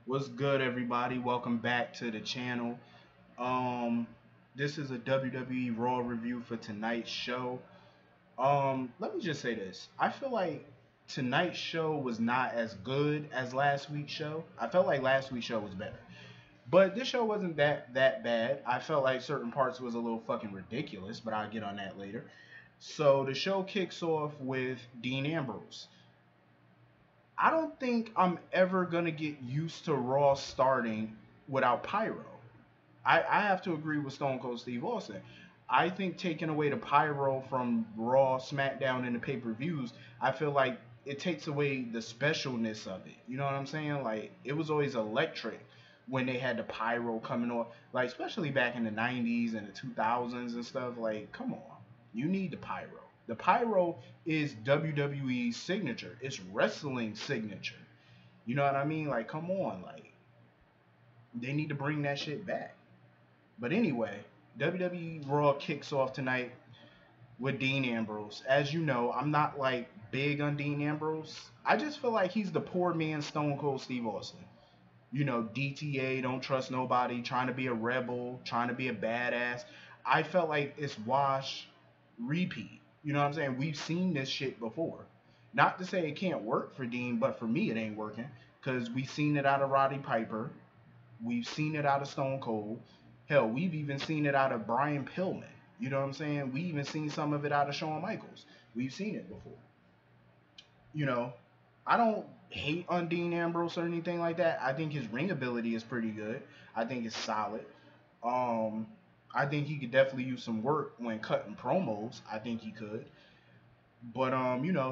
What's good, everybody? Welcome back to the channel. Um, this is a WWE Raw review for tonight's show. Let me just say this. I feel like tonight's show was not as good as last week's show. I felt like last week's show was better. But this show wasn't that bad. I felt like certain parts was a little fucking ridiculous, but I'll get on that later. So the show kicks off with Dean Ambrose. I don't think I'm ever gonna get used to Raw starting without Pyro. I have to agree with Stone Cold Steve Austin. I think taking away the pyro from Raw, SmackDown, and the pay per views, I feel like it takes away the specialness of it. You know what I'm saying? Like it was always electric when they had the pyro coming off, like especially back in the '90s and the 2000s and stuff. Like, come on, you need the pyro. The pyro is WWE's signature. It's wrestling signature. You know what I mean? Like, come on, like they need to bring that shit back. But anyway, WWE Raw kicks off tonight with Dean Ambrose. As you know, I'm not like big on Dean Ambrose. I just feel like he's the poor man Stone Cold Steve Austin. You know, DTA, don't trust nobody, trying to be a rebel, trying to be a badass. I felt like it's wash, repeat. You know what I'm saying? We've seen this shit before. Not to say it can't work for Dean, but for me it ain't working. Because we've seen it out of Roddy Piper. We've seen it out of Stone Cold. Hell, we've even seen it out of Brian Pillman. You know what I'm saying? We even seen some of it out of Shawn Michaels. We've seen it before. You know, I don't hate on Dean Ambrose or anything like that. I think his ring ability is pretty good. I think it's solid. Um, I think he could definitely use some work when cutting promos. I think he could. But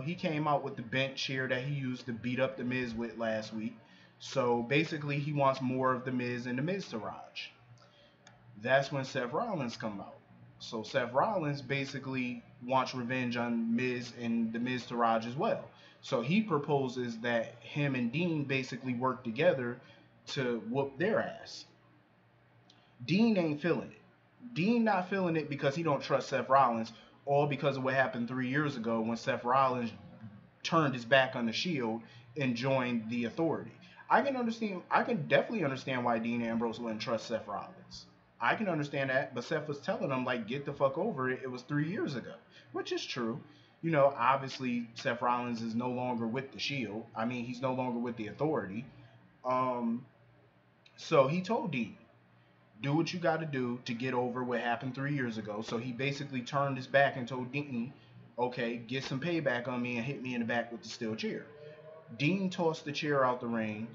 he came out with the bench here that he used to beat up the Miz with last week. So basically, he wants more of the Miz and the Miz Taraj. That's when Seth Rollins come out. So Seth Rollins basically wants revenge on Miz and the Miz Taraj as well. So he proposes that him and Dean basically work together to whoop their ass. Dean ain't feeling it. Dean not feeling it because he don't trust Seth Rollins, all because of what happened 3 years ago when Seth Rollins turned his back on the Shield and joined the Authority. I can understand. I can definitely understand why Dean Ambrose wouldn't trust Seth Rollins. I can understand that, but Seth was telling him like, get the fuck over it. It was 3 years ago, which is true. You know, obviously Seth Rollins is no longer with the Shield. I mean, he's no longer with the Authority. Um, so he told Dean, do what you got to do to get over what happened 3 years ago. So he basically turned his back and told Dean, okay, get some payback on me and hit me in the back with the steel chair. Dean tossed the chair out the ring.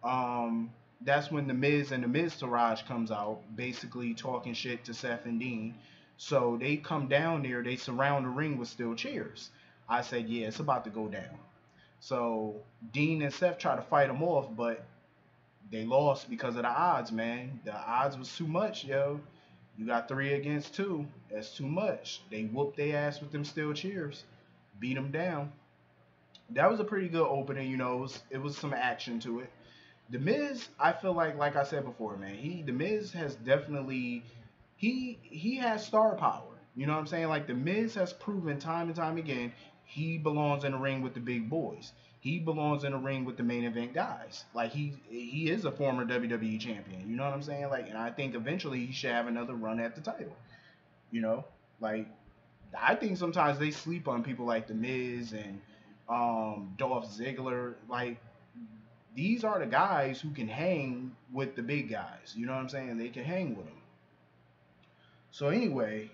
Um, that's when the Miz and the Miz Taraj comes out, basically talking shit to Seth and Dean. So they come down there, they surround the ring with steel chairs. I said, yeah, it's about to go down. So Dean and Seth try to fight them off, but they lost because of the odds, man. The odds was too much, yo. You got 3 against 2. That's too much. They whooped their ass with them steel chairs, beat them down. That was a pretty good opening. You know, it was some action to it. The Miz, I feel like I said before, man, the Miz has definitely he has star power. You know what I'm saying? Like the Miz has proven time and time again he belongs in the ring with the big boys. He belongs in the ring with the main event guys. Like he is a former WWE champion. You know what I'm saying? Like, and I think eventually he should have another run at the title. You know, like I think sometimes they sleep on people like the Miz and Dolph Ziggler. Like these are the guys who can hang with the big guys. You know what I'm saying? They can hang with them. So anyway,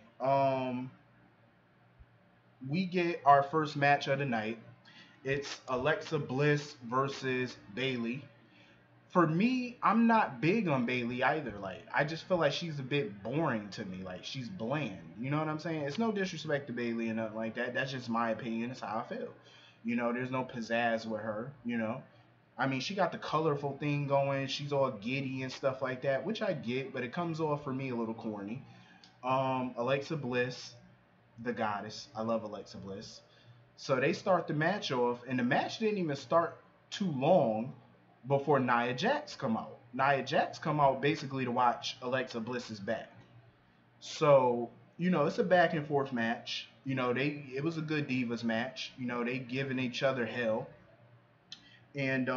we get our first match of the night. It's Alexa Bliss versus Bayley. For me, I'm not big on Bayley either. Like, I just feel like she's a bit boring to me. Like, she's bland. You know what I'm saying? It's no disrespect to Bayley and nothing like that. That's just my opinion. It's how I feel. You know, there's no pizzazz with her. You know, I mean, she got the colorful thing going. She's all giddy and stuff like that, which I get, but it comes off for me a little corny. Alexa Bliss, the goddess. I love Alexa Bliss. So they start the match off, and the match didn't even start too long before Nia Jax come out. Nia Jax come out basically to watch Alexa Bliss's back. So it's a back and forth match. It was a good divas match. They giving each other hell, and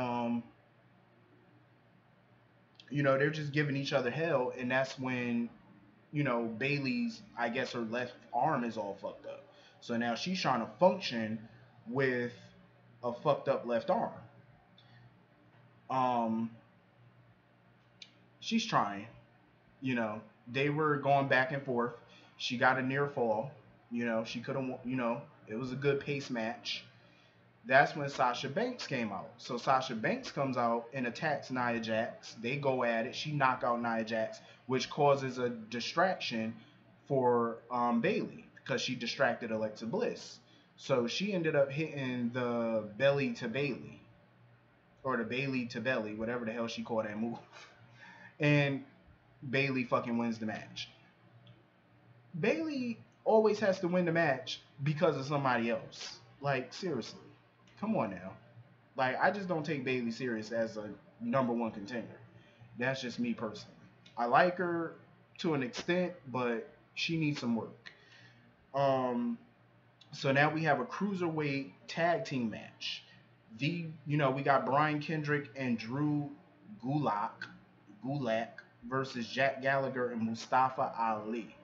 They're just giving each other hell, and that's when Bailey's, I guess her left arm is all fucked up. So now she's trying to function with a fucked up left arm. Um, she's trying. You know, they were going back and forth. She got a near fall. She could have. It was a good pace match. That's when Sasha Banks came out. So Sasha Banks comes out and attacks Nia Jax. They go at it. She knock out Nia Jax, which causes a distraction for Bailey because she distracted Alexa Bliss. So she ended up hitting the belly to Bailey, or the Bailey to belly, whatever the hell she called that move. And Bailey fucking wins the match. Bailey always has to win the match because of somebody else. Like, seriously. Come on now. Like, I just don't take Bailey serious as a number one contender. That's just me personally. I like her to an extent, but she needs some work. So now we have a cruiserweight tag team match. We got Brian Kendrick and Drew Gulak versus Jack Gallagher and Mustafa Ali.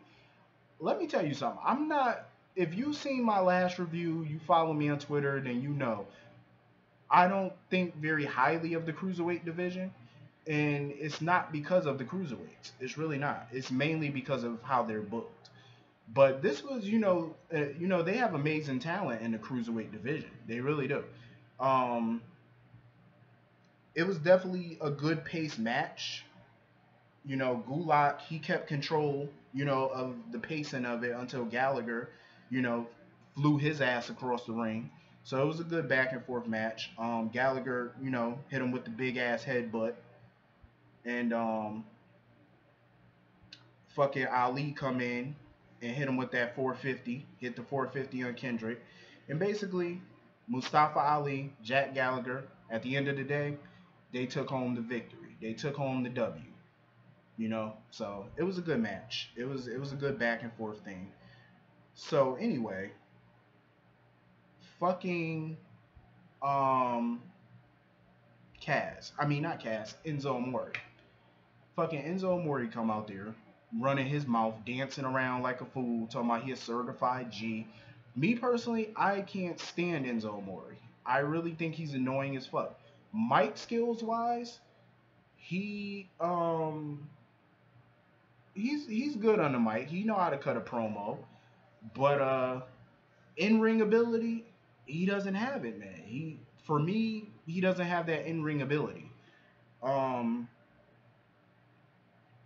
Let me tell you something. I'm not. If you've seen my last review, you follow me on Twitter, then you know I don't think very highly of the cruiserweight division, and it's not because of the cruiserweights. It's really not. It's mainly because of how they're booked. But this was, they have amazing talent in the cruiserweight division. They really do. Um, it was definitely a good pace match. Gulak, he kept control, of the pacing of it until Gallagher, you know, flew his ass across the ring. So it was a good back and forth match. Gallagher, hit him with the big ass headbutt, and fucking Ali come in and hit him with that 450, hit the 450 on Kendrick, and basically Mustafa Ali, Jack Gallagher, at the end of the day, they took home the victory. They took home the W. So it was a good match. It was a good back and forth thing. So anyway, fucking um Kaz. I mean not Kaz, Enzo Amore. Fucking Enzo Amore come out there, running his mouth, dancing around like a fool, talking about he a certified G. Me personally, I can't stand Enzo Amore. I really think he's annoying as fuck. Mic skills wise, he he's good on the mic. He know how to cut a promo. But in ring ability, he doesn't have it, man. For me, he doesn't have that in ring ability. Um,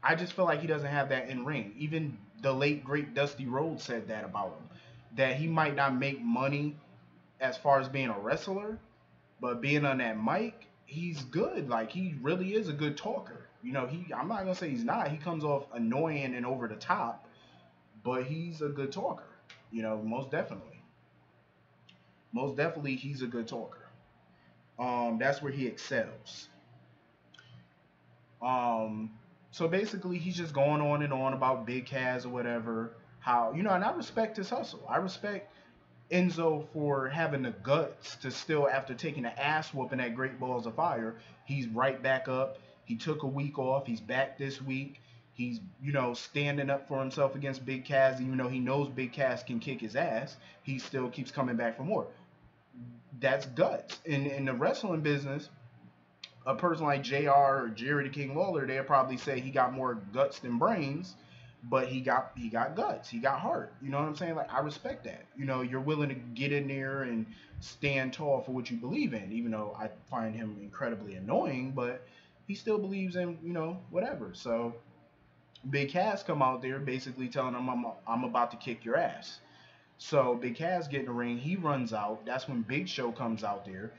I just feel like he doesn't have that in ring. Even the late great Dusty Rhodes said that about him, that he might not make money as far as being a wrestler, but being on that mic, he's good. Like he really is a good talker. I'm not gonna say he's not. He comes off annoying and over the top, but he's a good talker. Most definitely. Most definitely, he's a good talker. That's where he excels. Um, so basically, he's just going on and on about Big Cass or whatever. How and I respect his hustle. I respect Enzo for having the guts to still, after taking the ass whooping at Great Balls of Fire, he's right back up. He took a week off. He's back this week. He's standing up for himself against Big Cass, even though he knows Big Cass can kick his ass. He still keeps coming back for more. That's guts. In the wrestling business, a person like JR or Jerry the King Lawler, they'll probably say he got more guts than brains, but he got guts. He got heart. You know what I'm saying? Like I respect that. You're willing to get in there and stand tall for what you believe in, even though I find him incredibly annoying, but he still believes in, whatever. So Big Cass come out there basically telling him I'm about to kick your ass. So Big Cass get in the ring, he runs out. That's when Big Show comes out there.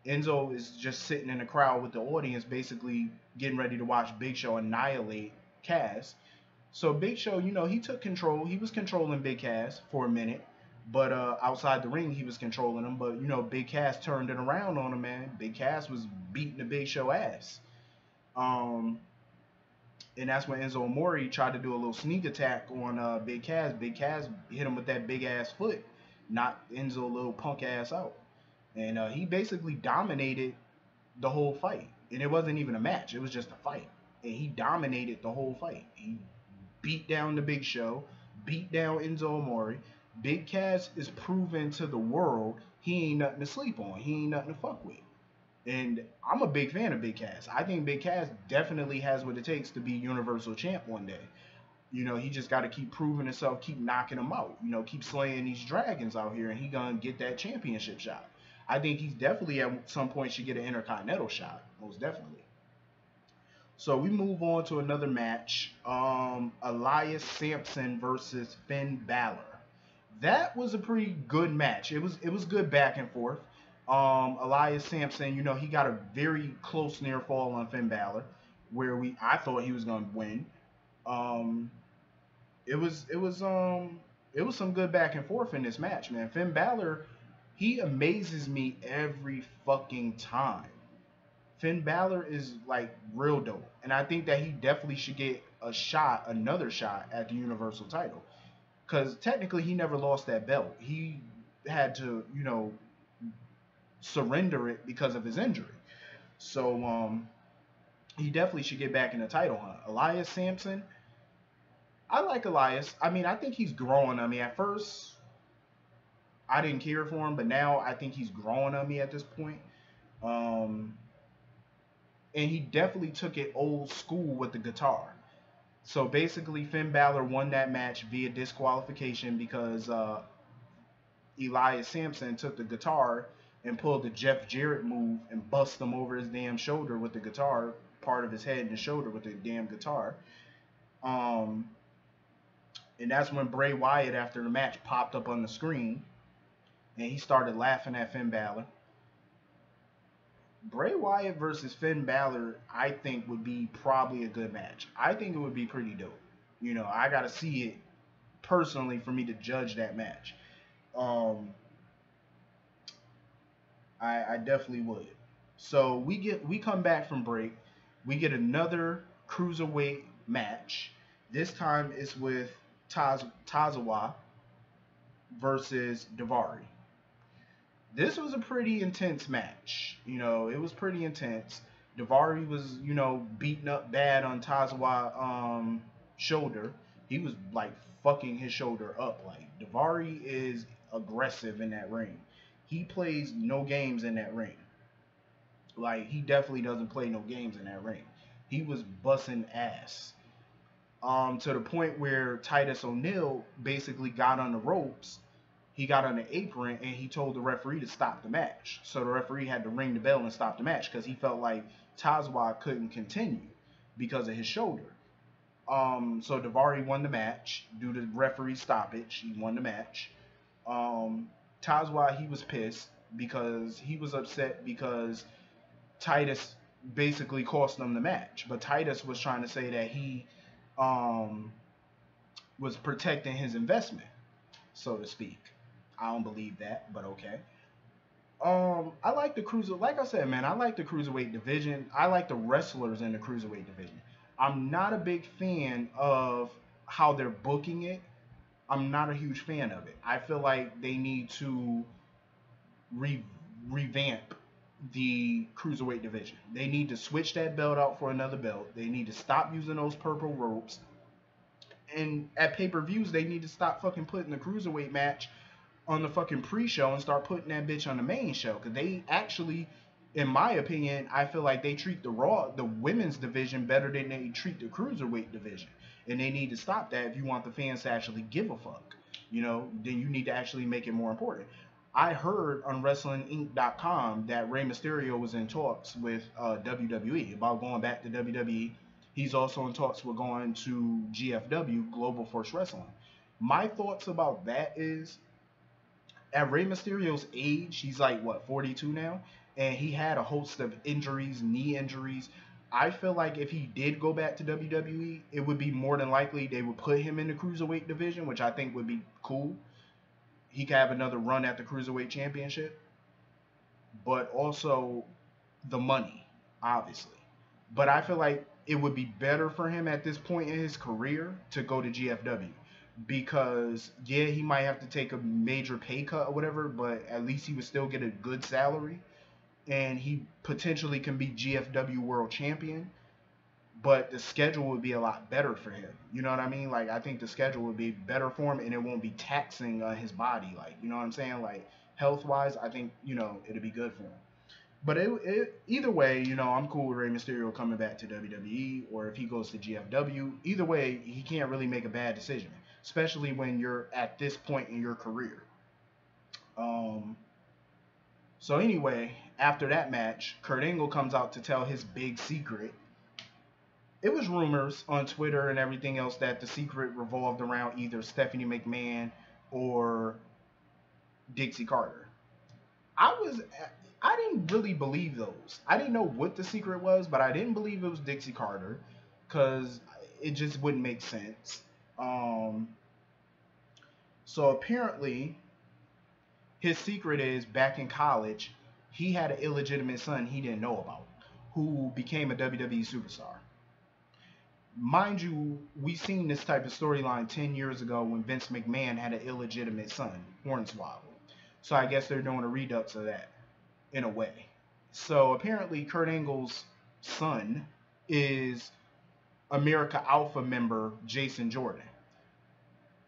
Enzo is just sitting in the crowd with the audience, basically getting ready to watch Big Show annihilate Cass. So Big Show, he took control. He was controlling Big Cass for a minute, but outside the ring, he was controlling him. But Big Cass turned it around on him, man. Big Cass was beating the Big Show ass. Um, and that's when Enzo Amore tried to do a little sneak attack on Big Cass. Big Cass hit him with that big ass foot, knocked Enzo little punk ass out, and he basically dominated the whole fight. And it wasn't even a match; it was just a fight. and he dominated the whole fight. He beat down the Big Show, beat down Enzo Amore. Big Cass is proven to the world he ain't nothing to sleep on. He ain't nothing to fuck with. And I'm a big fan of Big Cass. I think Big Cass definitely has what it takes to be Universal Champ one day. He just got to keep proving himself, keep knocking them out. Keep slaying these dragons out here, and he gonna get that championship shot. I think he's definitely at some point should get an Intercontinental shot, most definitely. So we move on to another match. Elias Sampson versus Finn Balor. That was a pretty good match. It was good back and forth. Elias Sampson, he got a very close near fall on Finn Balor, where I thought he was gonna win. Um, it was it was it was some good back and forth in this match, man. Finn Balor, he amazes me every fucking time. Finn Balor is like real dope, and I think that he definitely should get another shot at the Universal title, because technically he never lost that belt. He had to, surrender it because of his injury. So he definitely should get back in the title hunt. Elias Sampson, I like Elias. I mean, I think he's growing on me. At first, I didn't care for him, but now I think he's growing on me at this point. Um, and he definitely took it old school with the guitar. So basically, Finn Balor won that match via disqualification because Elias Sampson took the guitar and pulled the Jeff Jarrett move and bust him over his damn shoulder with the guitar, part of his head and his shoulder with the damn guitar. Um, and that's when Bray Wyatt, after the match, popped up on the screen and he started laughing at Finn Balor. Bray Wyatt versus Finn Balor, I think, would be probably a good match. I think it would be pretty dope. I got to see it personally for me to judge that match. Um, I definitely would. So we come back from break. We get another cruiserweight match. This time it's with Tazawa versus Davari. This was a pretty intense match. It was pretty intense. Davari was, beating up bad on Tazawa shoulder. He was like fucking his shoulder up. Like Davari is aggressive in that ring. He plays no games in that ring. Like he definitely doesn't play no games in that ring. He was bussing ass. To the point where Titus O'Neil basically got on the ropes. He got on the apron and he told the referee to stop the match. So the referee had to ring the bell and stop the match because he felt like Tazwa couldn't continue because of his shoulder. So Davari won the match due to referee stoppage. He won the match. Tazwa, he was pissed because he was upset because Titus basically cost them the match. But Titus was trying to say that he um, was protecting his investment, so to speak. I don't believe that, but okay. I like the cruiser. Like I said, man, I like the cruiserweight division. I like the wrestlers in the cruiserweight division. I'm not a big fan of how they're booking it. I'm not a huge fan of it. I feel like they need to re- revamp the cruiserweight division. They need to switch that belt out for another belt. They need to stop using those purple ropes. And at pay-per-views, they need to stop fucking putting the cruiserweight match on the fucking pre-show and start putting that bitch on the main show. Because they actually, in my opinion, I feel like they treat the women's division better than they treat the cruiserweight division. And they need to stop that if you want the fans to actually give a fuck. Then you need to actually make it more important. I heard on WrestlingInc.com that Rey Mysterio was in talks with WWE about going back to WWE. He's also in talks with going to GFW, Global Force Wrestling. My thoughts about that is, at Rey Mysterio's age, he's like what, 42 now, and he had a host of injuries, knee injuries. I feel like if he did go back to WWE, it would be more than likely they would put him in the cruiserweight division, which I think would be cool. He could have another run at the cruiserweight championship, but also the money, obviously. But I feel like it would be better for him at this point in his career to go to GFW because yeah, he might have to take a major pay cut or whatever, but at least he would still get a good salary and he potentially can be GFW world champion. but the schedule would be a lot better for him. You know what I mean? Like I think the schedule would be better for him, and it won't be taxing on his body. Like you know what I'm saying? Like health wise, I think it'd be good for him. But either way, I'm cool with Rey Mysterio coming back to WWE, or if he goes to GFW. Either way, he can't really make a bad decision, especially when you're at this point in your career. Um, so anyway, after that match, Kurt Angle comes out to tell his big secret. It was rumors on Twitter and everything else that the secret revolved around either Stephanie McMahon or Dixie Carter. I was I didn't really believe those. I didn't know what the secret was, but I didn't believe it was Dixie Carter because it just wouldn't make sense. Um, so apparently, his secret is back in college, he had an illegitimate son he didn't know about, who became a WWE superstar. Mind you, we seen this type of storyline 10 years ago when Vince McMahon had an illegitimate son, Hornswoggle. So I guess they're doing a redux of that in a way. So apparently, Kurt Angle's son is America Alpha member Jason Jordan.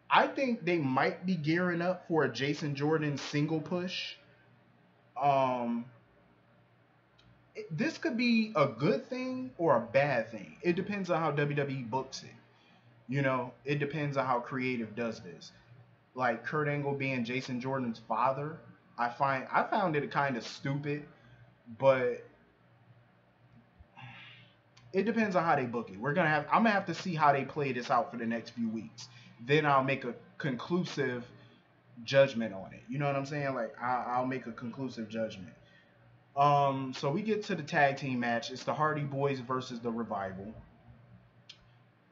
I think they might be gearing up for a Jason Jordan single push. Um, this could be a good thing or a bad thing. It depends on how WWE books it. It depends on how creative does this. Like Kurt Angle being Jason Jordan's father, I found it kind of stupid, but it depends on how they book it. I'm gonna have to see how they play this out for the next few weeks. Then I'll make a conclusive judgment on it. You know what I'm saying? Like I'll make a conclusive judgment. So we get to the tag team match. It's the Hardy Boys versus the Revival.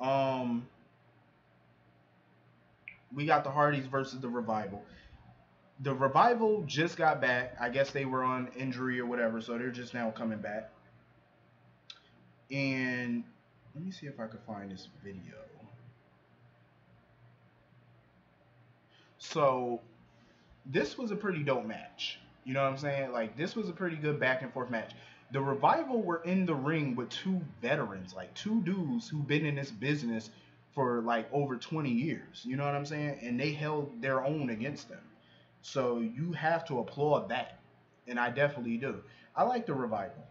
Um, we got the Hardys versus the Revival. The Revival just got back. I guess they were on injury or whatever, so they're just now coming back. And let me see if I could find this video. So this was a pretty dope match. You know what I'm saying? Like this was a pretty good back and forth match. The Revival were in the ring with two veterans, like two dudes who've been in this business for like over 20 years. You know what I'm saying? And they held their own against them. So you have to applaud that. And I definitely do. I like the Revival.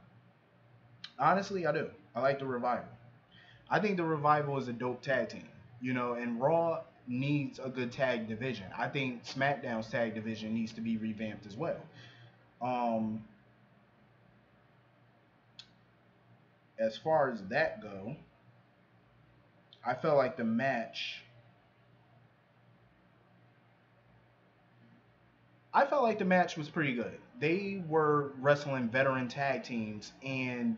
Honestly, I do. I like the Revival. I think the Revival is a dope tag team. And Raw needs a good tag division. I think SmackDown's tag division needs to be revamped as well. Um, as far as that go, I felt like the match. I felt like the match was pretty good. They were wrestling veteran tag teams, and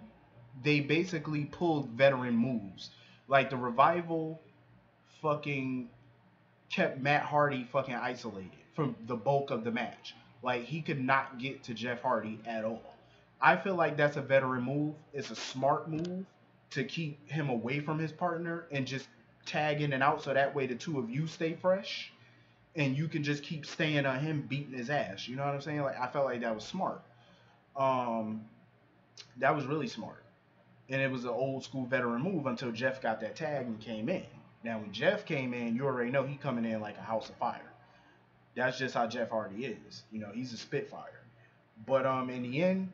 they basically pulled veteran moves. Like the Revival, fucking kept Matt Hardy fucking isolated from the bulk of the match. Like he could not get to Jeff Hardy at all. I feel like that's a veteran move. It's a smart move to keep him away from his partner and just tag in and out so that way the two of you stay fresh and you can just keep staying on him beating his ass. You know what I'm saying? Like I felt like that was smart. Um, that was really smart. And it was an old school veteran move until Jeff got that tag and came in. Now when Jeff came in, you already know he coming in like a house of fire. That's just how Jeff Hardy is. He's a spitfire. But in the end,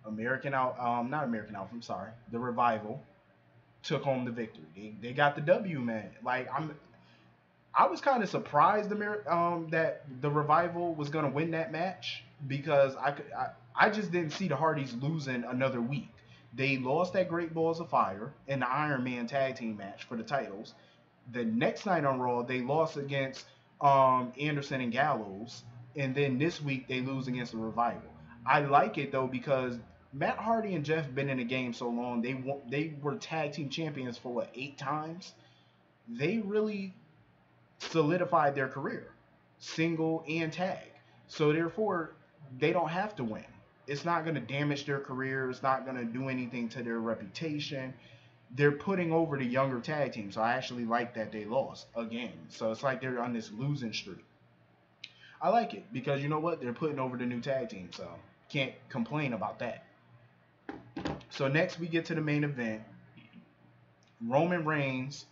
not American Alpha, I'm sorry, the Revival took home the victory. They got the W, man. Like I was kind of surprised that the Revival was gonna win that match because I just didn't see the Hardys losing another week. They lost that Great Balls of Fire in the Iron Man tag team match for the titles. The next night on Raw, they lost against Anderson and Gallows, and then this week they lose against the Revival. I like it though because Matt Hardy and Jeff been in the game so long. They were tag team champions for what 8 times. They really solidified their career, single and tag. So therefore, they don't have to win. It's not going to damage their career. It's not going to do anything to their reputation. They're putting over the younger tag team. So I actually like that they lost again. So it's like they're on this losing streak. I like it because you know what? They're putting over the new tag team. So can't complain about that. So next we get to the main event. Roman Reigns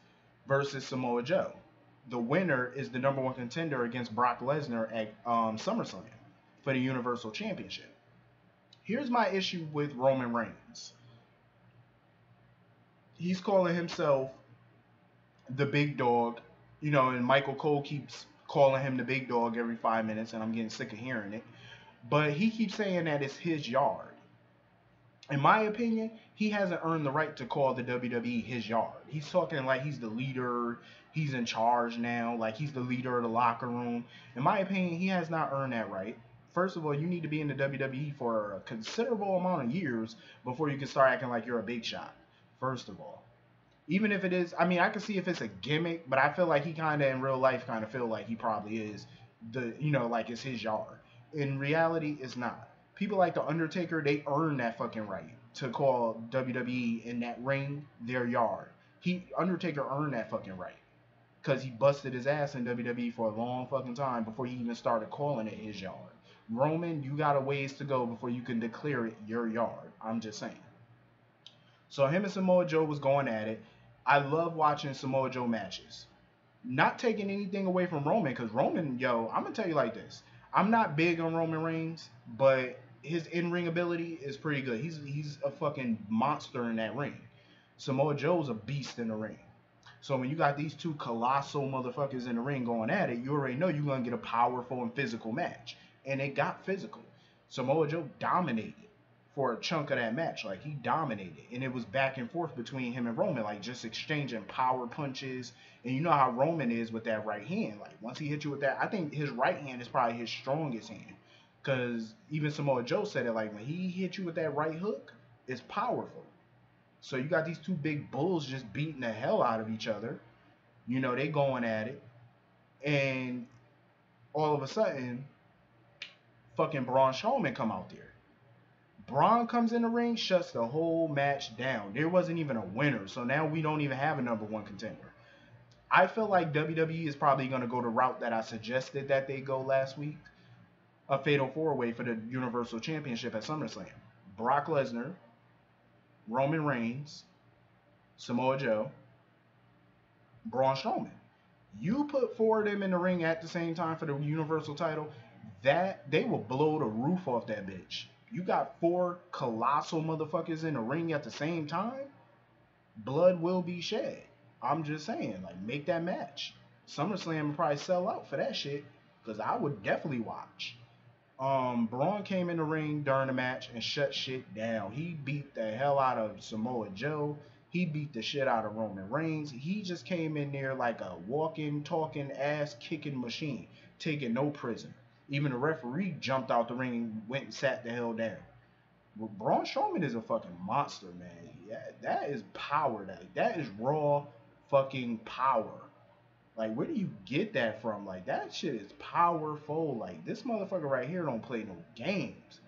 versus Samoa Joe. The winner is the number one contender against Brock Lesnar at SummerSlam for the Universal Championship. Here's my issue with Roman Reigns. He's calling himself the big dog, and Michael Cole keeps calling him the big dog every 5 minutes, and I'm getting sick of hearing it. But he keeps saying that it's his yard. In my opinion, he hasn't earned the right to call the WWE his yard. He's talking like he's the leader, he's in charge now, like he's the leader of the locker room. In my opinion, he has not earned that right. First of all, you need to be in the WWE for a considerable amount of years before you can start acting like you're a big shot. First of all, even if it is, I mean, I can see if it's a gimmick, but I feel like he kind of in real life kind of feel like he probably is like it's his yard. In reality, it's not. People like the Undertaker, they earn that fucking right to call WWE in that ring their yard. Undertaker earned that fucking right because he busted his ass in WWE for a long fucking time before he even started calling it his yard. Roman, you got a ways to go before you can declare it your yard. I'm just saying. So him and Samoa Joe was going at it. I love watching Samoa Joe matches. Not taking anything away from Roman, because Roman, yo, I'm gonna tell you like this. I'm not big on Roman Reigns, but his in-ring ability is pretty good. He's a fucking monster in that ring. Samoa Joe's a beast in the ring. So when you got these two colossal motherfuckers in the ring going at it, you already know you're gonna get a powerful and physical match. And it got physical. Samoa Joe dominated for a chunk of that match. Like he dominated. And it was back and forth between him and Roman, like just exchanging power punches. And you know how Roman is with that right hand. Like once he hits you with that, I think his right hand is probably his strongest hand. Cause even Samoa Joe said it, like when he hit you with that right hook, it's powerful. So you got these two big bulls just beating the hell out of each other. They going at it. And all of a sudden, fucking Braun Strowman come out there. Braun comes in the ring, shuts the whole match down. There wasn't even a winner, so now we don't even have a number one contender. I feel like WWE is probably going to go the route that I suggested that they go last week, a fatal four-way for the Universal Championship at SummerSlam. Brock Lesnar, Roman Reigns, Samoa Joe, Braun Strowman. You put four of them in the ring at the same time for the Universal title, that they will blow the roof off that bitch. You got four colossal motherfuckers in the ring at the same time, blood will be shed. I'm just saying, like, make that match. SummerSlam would probably sell out for that shit, because I would definitely watch. Braun came in the ring during the match and shut shit down. He beat the hell out of Samoa Joe. He beat the shit out of Roman Reigns. He just came in there like a walking, talking, ass kicking machine, taking no prison. Even the referee jumped out the ring and went and sat the hell down. Well, Braun Strowman is a fucking monster, man. Yeah, that is power. That is raw fucking power. Like, where do you get that from? Like, that shit is powerful. Like, this motherfucker right here don't play no games.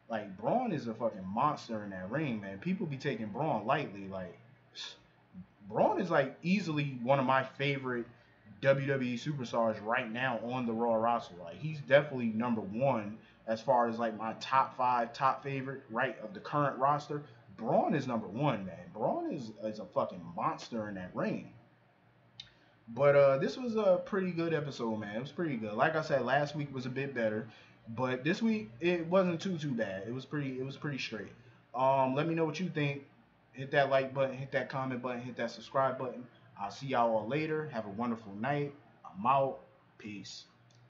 Like, Braun is a fucking monster in that ring, man. People be taking Braun lightly. Like, Braun is, like, easily one of my favorite WWE superstars right now on the Raw roster. Like, he's definitely number one as far as, like, my top five, top favorite, right, of the current roster. Braun is number one, man. Braun is a fucking monster in that ring. But this was a pretty good episode, man. It was pretty good. Like I said, last week was a bit better, but this week it wasn't too bad. It was pretty straight. Let me know what you think. Hit that like button, hit that comment button, hit that subscribe button. I'll see y'all all later. Have a wonderful night. I'm out. Peace.